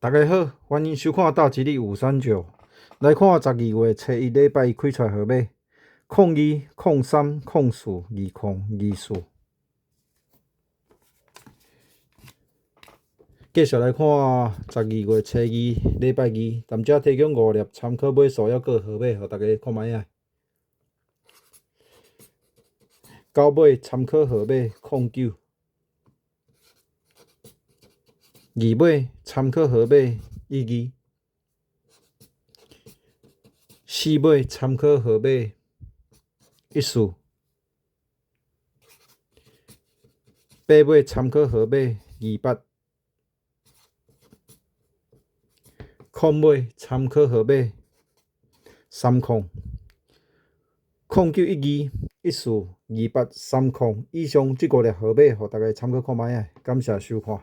大家好，欢迎收看《大吉利539》。来看12月初1礼拜一开出来号码0203042024。继续来看12月初2礼拜二，谈遮提供5粒参考买数还个号码，互大家看卖啊。九尾参考号码09，二尾参考号码12，四尾参考号码14，八尾参考号码28，空尾参考号码30。0912、14、28、30以上这5粒号码，互大家参考看卖啊。感谢收看。